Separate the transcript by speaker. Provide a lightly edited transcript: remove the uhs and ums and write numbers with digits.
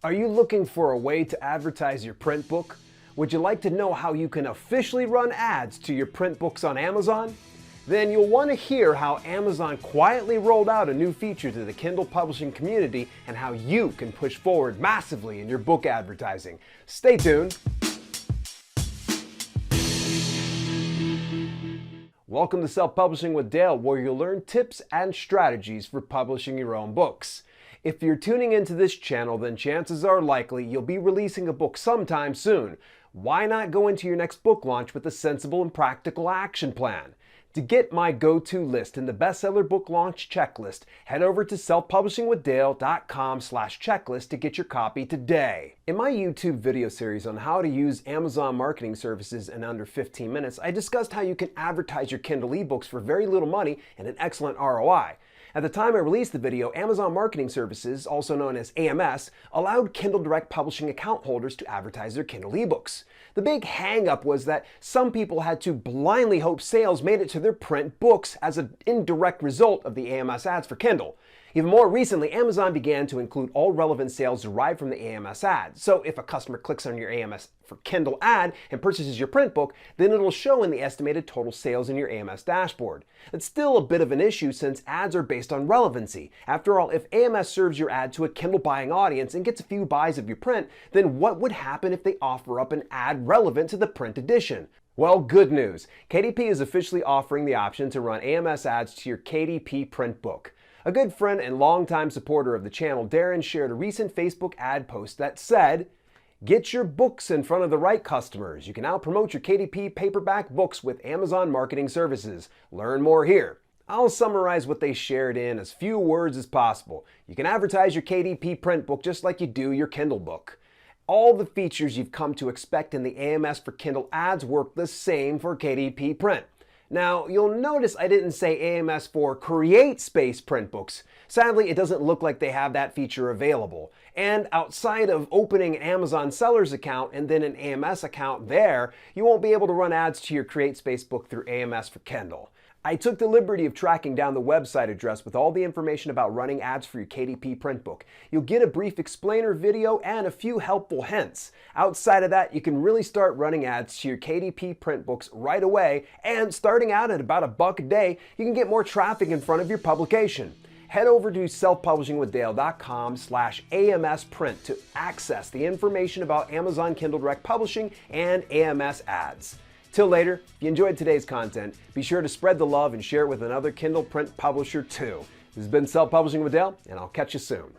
Speaker 1: Are you looking for a way to advertise your print book? Would you like to know how you can officially run ads to your print books on Amazon? Then you'll want to hear how Amazon quietly rolled out a new feature to the Kindle publishing community and how you can push forward massively in your book advertising. Stay tuned. Welcome to Self-Publishing with Dale, where you'll learn tips and strategies for publishing your own books. If you're tuning into this channel, then chances are likely you'll be releasing a book sometime soon. Why not go into your next book launch with a sensible and practical action plan? To get my go-to list and the bestseller book launch checklist, head over to selfpublishingwithdale.com/checklist to get your copy today. In my YouTube video series on how to use Amazon marketing services in under 15 minutes, I discussed how you can advertise your Kindle ebooks for very little money and an excellent ROI. At the time I released the video, Amazon Marketing Services, also known as AMS, allowed Kindle Direct Publishing account holders to advertise their Kindle ebooks. The big hang-up was that some people had to blindly hope sales made it to their print books as an indirect result of the AMS ads for Kindle. Even more recently, Amazon began to include all relevant sales derived from the AMS ad. So if a customer clicks on your AMS for Kindle ad and purchases your print book, then it'll show in the estimated total sales in your AMS dashboard. It's still a bit of an issue since ads are based on relevancy. After all, if AMS serves your ad to a Kindle buying audience and gets a few buys of your print, then what would happen if they offer up an ad relevant to the print edition? Well, good news. KDP is officially offering the option to run AMS ads to your KDP Print Book. A good friend and longtime supporter of the channel, Darren, shared a recent Facebook ad post that said, "Get your books in front of the right customers. You can now promote your KDP paperback books with Amazon Marketing Services. Learn more here." I'll summarize what they shared in as few words as possible. You can advertise your KDP print book just like you do your Kindle book. All the features you've come to expect in the AMS for Kindle ads work the same for KDP print. Now, you'll notice I didn't say AMS for Create Space print books. Sadly, it doesn't look like they have that feature available. And outside of opening an Amazon seller's account and then an AMS account there, you won't be able to run ads to your Create Space book through AMS for Kindle. I took the liberty of tracking down the website address with all the information about running ads for your KDP print book. You'll get a brief explainer video and a few helpful hints. Outside of that, you can really start running ads to your KDP print books right away, and starting out at about $1 a day, you can get more traffic in front of your publication. Head over to selfpublishingwithdale.com/AMSprint to access the information about Amazon Kindle Direct Publishing and AMS ads. Till later, if you enjoyed today's content, be sure to spread the love and share it with another Kindle print publisher too. This has been Self-Publishing with Dale, and I'll catch you soon.